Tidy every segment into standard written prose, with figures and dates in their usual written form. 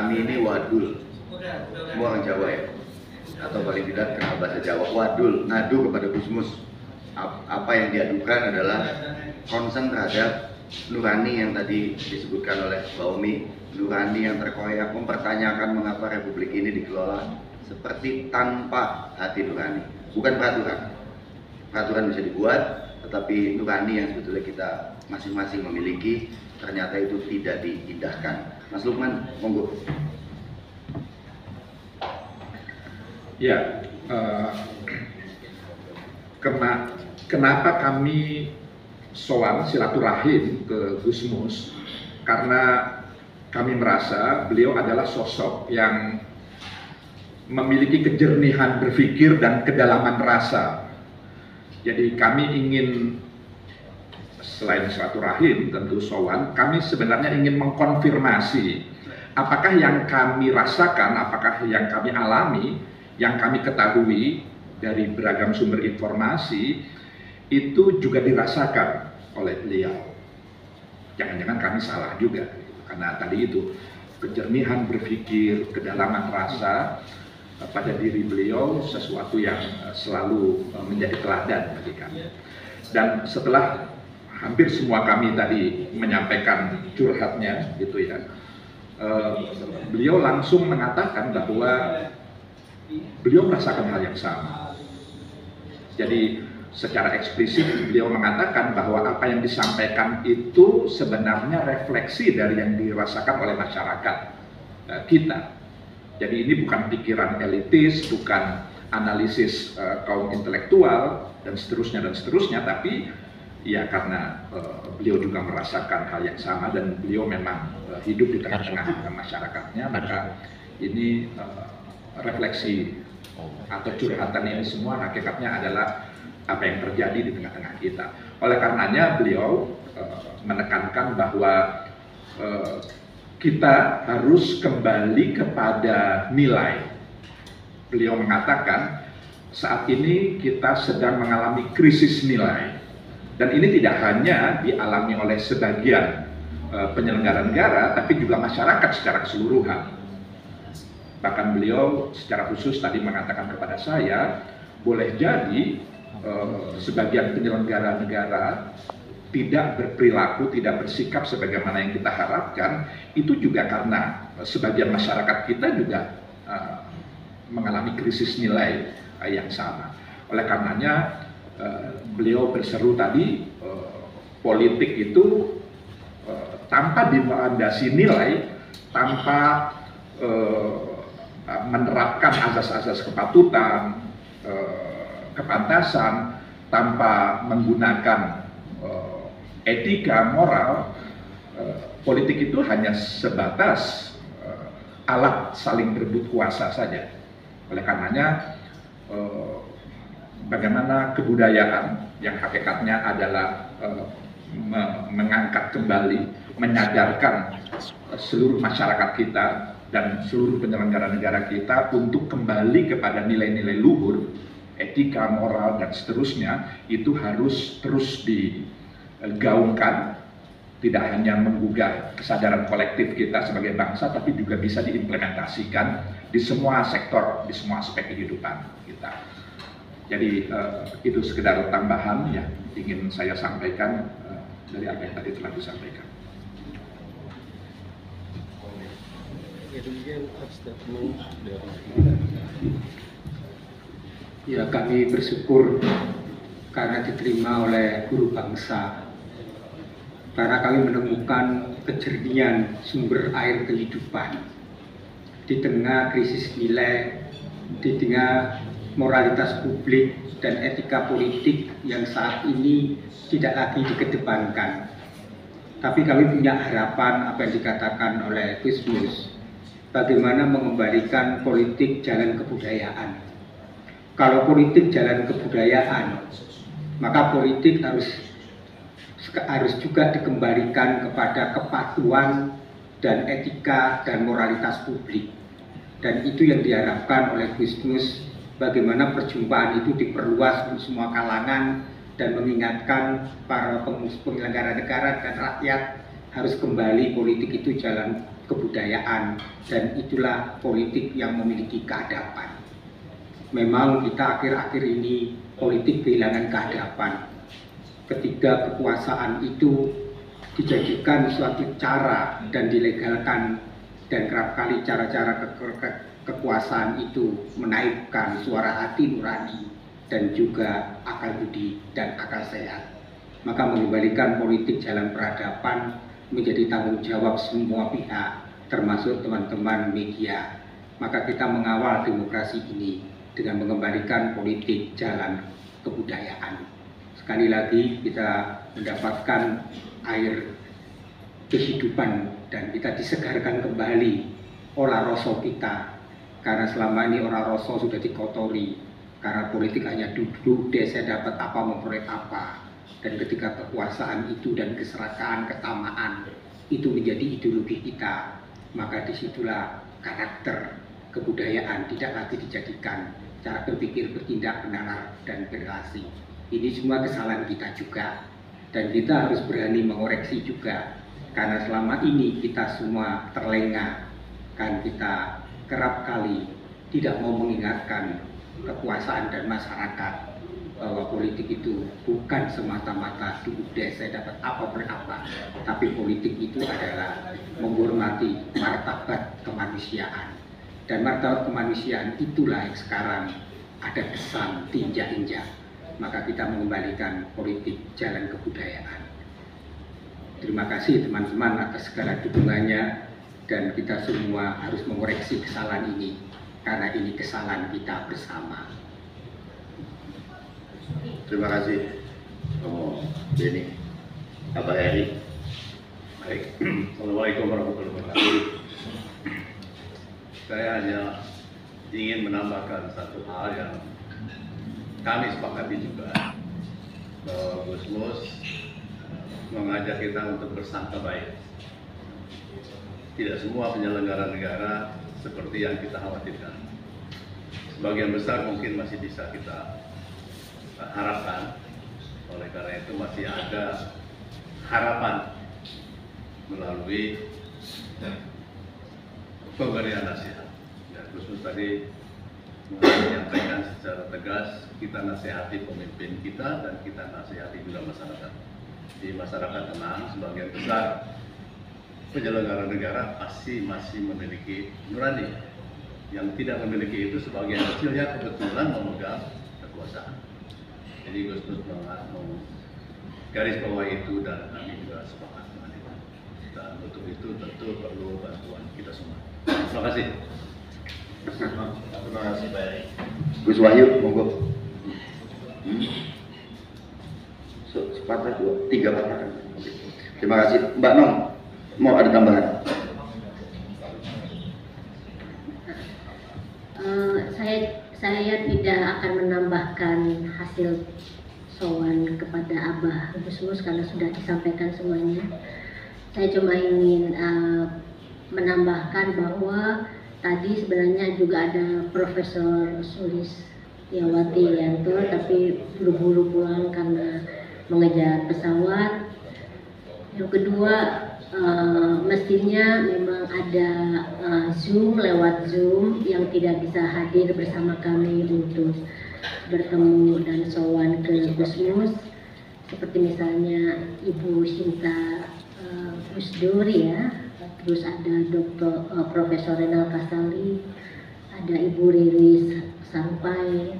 kami ini wadul, semua orang Jawa ya, atau paling tidak kenal bahasa Jawa. Wadul, ngadu kepada Gusmus. Apa yang diadukan adalah concern terhadap nurani yang tadi disebutkan oleh Mbak Omi, nurani yang terkoyak, mempertanyakan mengapa Republik ini dikelola seperti tanpa hati nurani. Bukan peraturan, peraturan bisa dibuat, tetapi nurani yang sebetulnya kita masing-masing memiliki ternyata itu tidak diindahkan. Mas Lukman, monggo. Ya, kenapa kami sowan silaturahim ke Gusmus? Karena kami merasa beliau adalah sosok yang memiliki kejernihan berpikir dan kedalaman rasa. Jadi kami ingin, selain silaturahim tentu sowan, kami sebenarnya ingin mengkonfirmasi apakah yang kami rasakan, apakah yang kami alami, yang kami ketahui dari beragam sumber informasi itu juga dirasakan oleh beliau. Jangan-jangan kami salah juga, karena tadi itu kejernihan berpikir, kedalaman rasa pada diri beliau sesuatu yang selalu menjadi teladan bagi kami. Dan setelah hampir semua kami tadi menyampaikan curhatnya, gitu ya, beliau langsung mengatakan bahwa beliau merasakan hal yang sama. Jadi secara eksplisit beliau mengatakan bahwa apa yang disampaikan itu sebenarnya refleksi dari yang dirasakan oleh masyarakat kita. Jadi ini bukan pikiran elitis, bukan analisis kaum intelektual dan seterusnya, tapi ya karena beliau juga merasakan hal yang sama dan beliau memang hidup di tengah-tengah masyarakatnya, maka ini refleksi atau curhatan ini semua hakikatnya adalah apa yang terjadi di tengah-tengah kita. Oleh karenanya beliau menekankan bahwa kita harus kembali kepada nilai. Beliau mengatakan saat ini kita sedang mengalami krisis nilai, dan ini tidak hanya dialami oleh sebagian penyelenggara negara, tapi juga masyarakat secara keseluruhan. Bahkan beliau secara khusus tadi mengatakan kepada saya, boleh jadi sebagian penyelenggara negara tidak berperilaku, tidak bersikap sebagaimana yang kita harapkan, itu juga karena sebagian masyarakat kita juga mengalami krisis nilai yang sama. Oleh karenanya beliau berseru tadi, politik itu tanpa dilandasi nilai, tanpa menerapkan asas-asas kepatutan, kepantasan, tanpa menggunakan etika, moral, politik itu hanya sebatas alat saling berebut kuasa saja. Oleh karenanya, bagaimana kebudayaan yang hakikatnya adalah mengangkat kembali, menyadarkan seluruh masyarakat kita dan seluruh penyelenggara negara kita untuk kembali kepada nilai-nilai luhur, etika, moral, dan seterusnya, itu harus terus digaungkan, tidak hanya menggugah kesadaran kolektif kita sebagai bangsa, tapi juga bisa diimplementasikan di semua sektor, di semua aspek kehidupan kita. Jadi itu sekedar tambahan yang ingin saya sampaikan dari apa yang tadi telah disampaikan. Ya, kami bersyukur karena diterima oleh guru bangsa, karena kami menemukan kejernihan sumber air kehidupan di tengah krisis nilai, di tengah moralitas publik dan etika politik yang saat ini tidak lagi dikedepankan. Tapi kami punya harapan apa yang dikatakan oleh Gusmus, bagaimana mengembalikan politik jalan kebudayaan. Kalau politik jalan kebudayaan, maka politik harus juga dikembalikan kepada kepatuhan dan etika dan moralitas publik. Dan itu yang diharapkan oleh Gusmus, bagaimana perjumpaan itu diperluas untuk semua kalangan dan mengingatkan para penyelenggara negara dan rakyat harus kembali politik itu jalan kebudayaan, dan itulah politik yang memiliki keadaban. Memang kita akhir-akhir ini politik kehilangan keadaban ketika kekuasaan itu dijadikan suatu cara dan dilegalkan, dan kerap kali cara-cara kekuasaan itu menaikkan suara hati nurani dan juga akal budi dan akal sehat. Maka mengembalikan politik jalan peradaban menjadi tanggung jawab semua pihak, termasuk teman-teman media. Maka kita mengawal demokrasi ini dengan mengembalikan politik jalan kebudayaan. Sekali lagi kita mendapatkan air kehidupan dan kita disegarkan kembali ora rasa kita, karena selama ini ora rasa sudah dikotori karena politik hanya duduk desa dapat apa memperoleh apa, dan ketika kekuasaan itu dan keserakahan ketamaan itu menjadi ideologi kita, maka disitulah karakter kebudayaan tidak lagi dijadikan cara berpikir, bertindak, menalar, dan berrelasi. Ini semua kesalahan kita juga, dan kita harus berani mengoreksi juga, karena selama ini kita semua terlengah, kan kita kerap kali tidak mau mengingatkan kekuasaan dan masyarakat bahwa politik itu bukan semata-mata duduk desa dapat apa berapa, tapi politik itu adalah menghormati martabat kemanusiaan, dan martabat kemanusiaan itulah yang sekarang ada kesan tinjak-injak. Maka kita mengembalikan politik jalan kebudayaan. Terima kasih teman-teman atas segala dukungannya, dan kita semua harus mengoreksi kesalahan ini karena ini kesalahan kita bersama. Terima kasih Romo Beni. Abah Heri. Baik, Assalamualaikum warahmatullahi wabarakatuh. Saya hanya ingin menambahkan satu hal yang kami sepakati juga, bahwa Gusmus mengajak kita untuk bersangka baik. Tidak semua penyelenggara negara seperti yang kita khawatirkan. Sebagian besar mungkin masih bisa kita harapkan. Oleh karena itu masih ada harapan melalui pemberian nasihat. Ya, Gusmus tadi menyampaikan secara tegas, kita nasihati pemimpin kita dan kita nasihati juga masyarakat. Di masyarakat tenang, sebagian besar penyelenggara negara pasti masih memiliki nurani. Yang tidak memiliki itu sebagian kecilnya kebetulan memegang kekuasaan. Jadi Gusmus garis bawah itu, dan kami juga sepakat dengan itu. Dan untuk itu tentu perlu bantuan kita semua. Terima kasih. Terima kasih Pak Heri. Gus Wahyu, monggo. Sepatah dua, tiga patah. Terima kasih. Mbak Nong, mau ada tambahan? Saya tidak akan menambahkan hasil sowan kepada Abah Gusmus karena sudah disampaikan semuanya. Saya cuma ingin menambahkan bahwa tadi sebenarnya juga ada Profesor Sulistiawati Yanto, tapi buru-buru pulang karena mengejar pesawat. Yang kedua, mestinya memang ada lewat Zoom yang tidak bisa hadir bersama kami untuk bertemu dan sowan ke Gusmus, seperti misalnya Ibu Sinta Gusdur ya, terus ada Profesor Renal Kasali, ada Ibu Riris Sampai,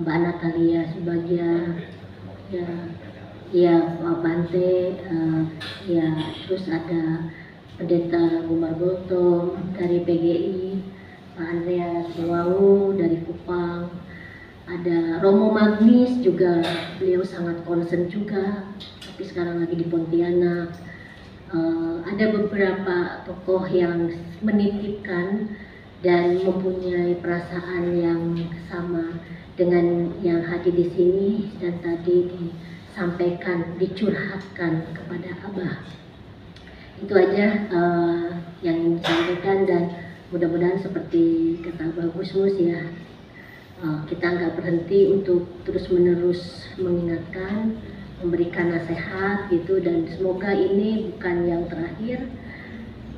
Mbak Natalia Subagia, ya Pak Bante, ya terus ada Pendeta Umar Gultom dari PGI, Pak Andreas Wawu dari Kupang, ada Romo Magnis juga, beliau sangat concern juga, tapi sekarang lagi di Pontianak. Ada beberapa tokoh yang menitipkan dan mempunyai perasaan yang sama dengan yang hadir di sini dan tadi disampaikan, dicurhatkan kepada Abah. Itu aja yang ingin disampaikan, dan mudah-mudahan seperti kata Abah Gusmus ya, kita nggak berhenti untuk terus-menerus mengingatkan, memberikan nasihat gitu, dan semoga ini bukan yang terakhir.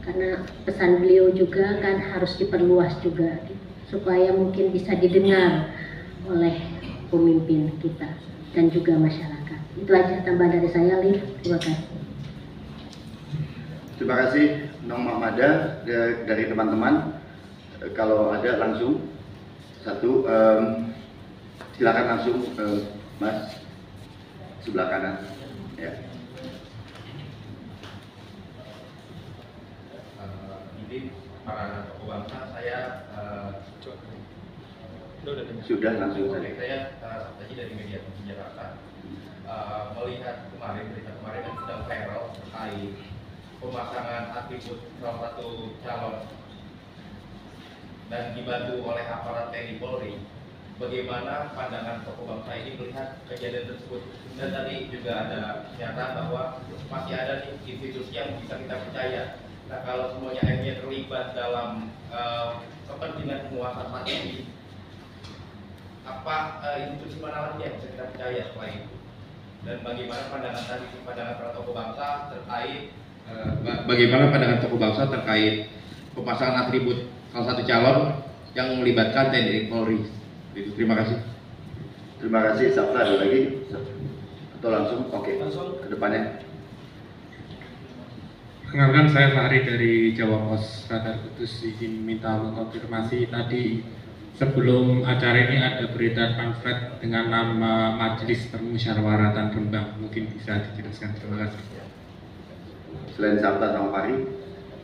karena pesan beliau juga kan harus diperluas juga gitu, supaya mungkin bisa didengar oleh pemimpin kita dan juga masyarakat. Itu aja tambahan dari saya, Liv. Terima kasih. Terima kasih Nong Mahmada. Dari teman-teman, kalau ada langsung satu, silakan langsung Mas sebelah kanan ya. Ini para tokoh bangsa, saya Sudah langsung saya saja. tadi dari media Jakarta melihat kemarin berita kemarin yang sedang viral terkait pemasangan atribut salah satu calon dan dibantu oleh aparat TNI Polri. Bagaimana pandangan tokoh bangsa ini melihat kejadian tersebut? Dan tadi juga ada pernyataan bahwa masih ada nih institusi yang bisa kita percaya. Nah, kalau semuanya akhirnya terlibat dalam kepentingan penguasa saat ini, apa institusi mana lagi yang bisa kita percaya setelah itu? Dan bagaimana pandangan tadi, pandangan para tokoh bangsa terkait bagaimana pandangan tokoh bangsa terkait pemasangan atribut salah satu calon yang melibatkan TNI Polri? Itu, terima kasih. Terima kasih. Sabta ada lagi? Atau langsung? Oke. Langsung. Ke depannya. Perkenalkan, saya Fahri dari Jawa Pos Radar Kudus. Izin minta mengkonfirmasi tadi sebelum acara ini ada beredar pamflet dengan nama Majelis Permusyawaratan Rembang. Mungkin bisa dijelaskan. Terima kasih. Selain Sabta sama Fahri,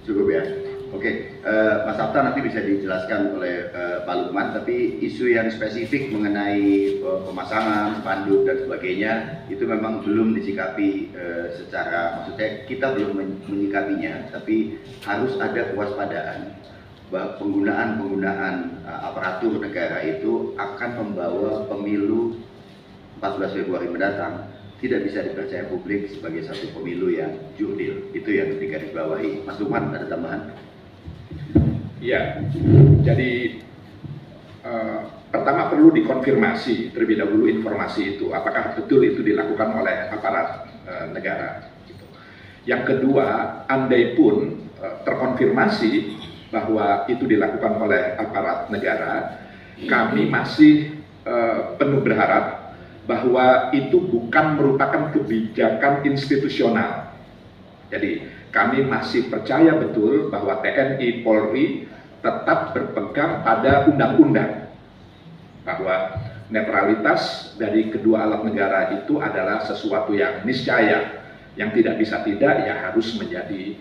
cukup ya. Oke, Mas Sabta nanti bisa dijelaskan oleh Pak Lukman, tapi isu yang spesifik mengenai pemasangan, spanduk dan sebagainya itu memang belum disikapi secara, maksudnya kita belum menyikapinya, tapi harus ada kewaspadaan bahwa penggunaan aparatur negara itu akan membawa pemilu 14 Februari mendatang tidak bisa dipercaya publik sebagai satu pemilu yang jurdil. Itu yang digarisbawahi. Mas Lukman, ada tambahan? Ya, jadi pertama perlu dikonfirmasi terlebih dahulu informasi itu, apakah betul itu dilakukan oleh aparat negara. Gitu. Yang kedua, andai pun terkonfirmasi bahwa itu dilakukan oleh aparat negara, kami masih penuh berharap bahwa itu bukan merupakan kebijakan institusional. Jadi kami masih percaya betul bahwa TNI Polri tetap berpegang pada undang-undang, bahwa netralitas dari kedua alat negara itu adalah sesuatu yang niscaya, yang tidak bisa tidak, ya harus menjadi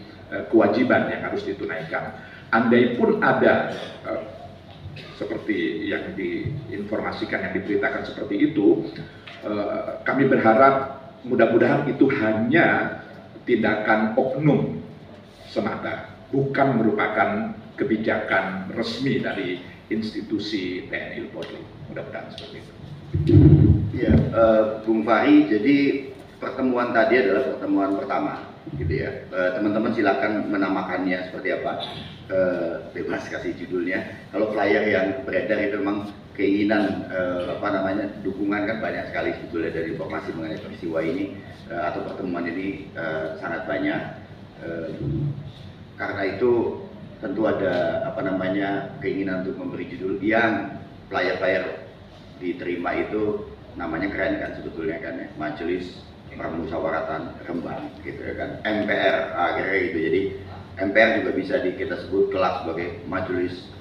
kewajiban yang harus ditunaikan. Andai pun ada seperti yang diinformasikan, yang diberitakan seperti itu, kami berharap mudah-mudahan itu hanya tindakan oknum semata, bukan merupakan kebijakan resmi dari institusi TNI Polri. Mudah-mudahan seperti itu. Ya, Bung Fahri, jadi pertemuan tadi adalah pertemuan pertama, gitu ya. Teman-teman silakan menamakannya seperti apa, bebas kasih judulnya. Kalau flyer yang beredar itu memang keinginan dukungan kan banyak sekali sebetulnya dari informasi mengenai peristiwa ini atau pertemuan ini sangat banyak. Karena itu tentu ada keinginan untuk memberi judul yang flyer diterima itu namanya keren kan sebetulnya kan ya, Majelis Permusyawaratan Rembang gitu ya kan, MPR akhirnya gitu. Jadi MPR juga bisa kita sebut kelak sebagai Majelis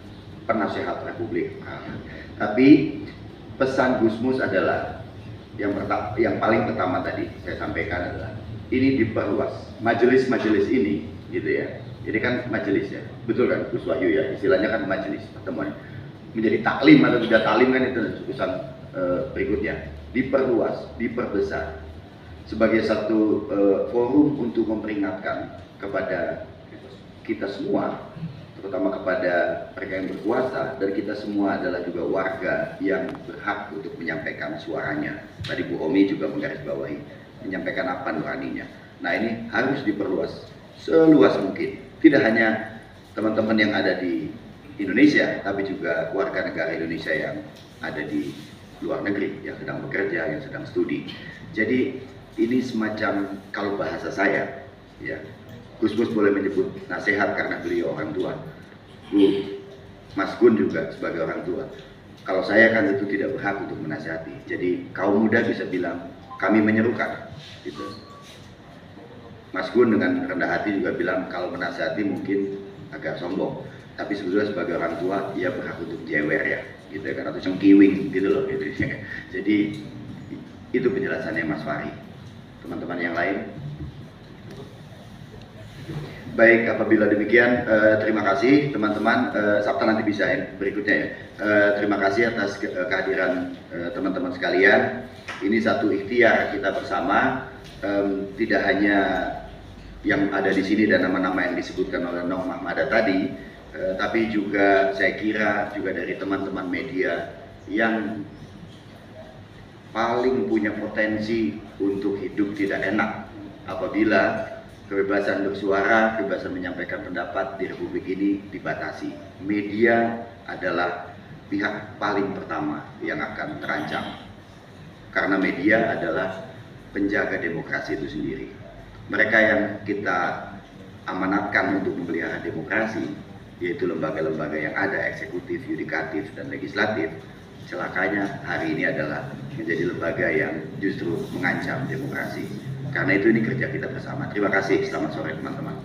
Penasehat Republik. Tapi pesan Gusmus adalah yang paling pertama tadi saya sampaikan adalah ini diperluas majelis-majelis ini gitu ya. Jadi kan majelis ya, betul kan Gus Wahyu ya, istilahnya kan majelis pertemuan. Menjadi taklim atau tidak taklim kan itu urusan berikutnya. Diperluas, diperbesar sebagai satu forum untuk memperingatkan kepada kita semua, terutama kepada mereka yang berkuasa, dan kita semua adalah juga warga yang berhak untuk menyampaikan suaranya. Tadi Bu Omi juga menggarisbawahi, menyampaikan apa nuraninya. Nah ini harus diperluas seluas mungkin. Tidak hanya teman-teman yang ada di Indonesia, tapi juga warga negara Indonesia yang ada di luar negeri, yang sedang bekerja, yang sedang studi. Jadi ini semacam, kalau bahasa saya, ya, Gusmus boleh menyebut nasihat karena beliau orang tua. Mas Gun juga sebagai orang tua. Kalau saya kan itu tidak berhak untuk menasihati. Jadi kaum muda bisa bilang kami menyerukan. Gitu. Mas Gun dengan rendah hati juga bilang kalau menasihati mungkin agak sombong. Tapi sebetulnya sebagai orang tua ia berhak untuk jewer ya, gitu kan, atau cengkiwing gitu loh. Gitu. Jadi itu penjelasannya Mas Fahri. Teman-teman yang lain. Baik, apabila demikian, terima kasih teman-teman. Sabta nanti bisa ya, berikutnya ya. Terima kasih atas kehadiran teman-teman sekalian. Ini satu ikhtiar kita bersama, tidak hanya yang ada di sini dan nama-nama yang disebutkan oleh Nong Mahmada tadi, tapi juga saya kira juga dari teman-teman media yang paling punya potensi untuk hidup tidak enak apabila kebebasan bersuara, kebebasan menyampaikan pendapat di Republik ini dibatasi. Media adalah pihak paling pertama yang akan terancam. Karena media adalah penjaga demokrasi itu sendiri. Mereka yang kita amanatkan untuk memelihara demokrasi, yaitu lembaga-lembaga yang ada, eksekutif, yudikatif, dan legislatif, celakanya hari ini adalah menjadi lembaga yang justru mengancam demokrasi. Karena itu ini kerja kita bersama. Terima kasih. Selamat sore teman-teman.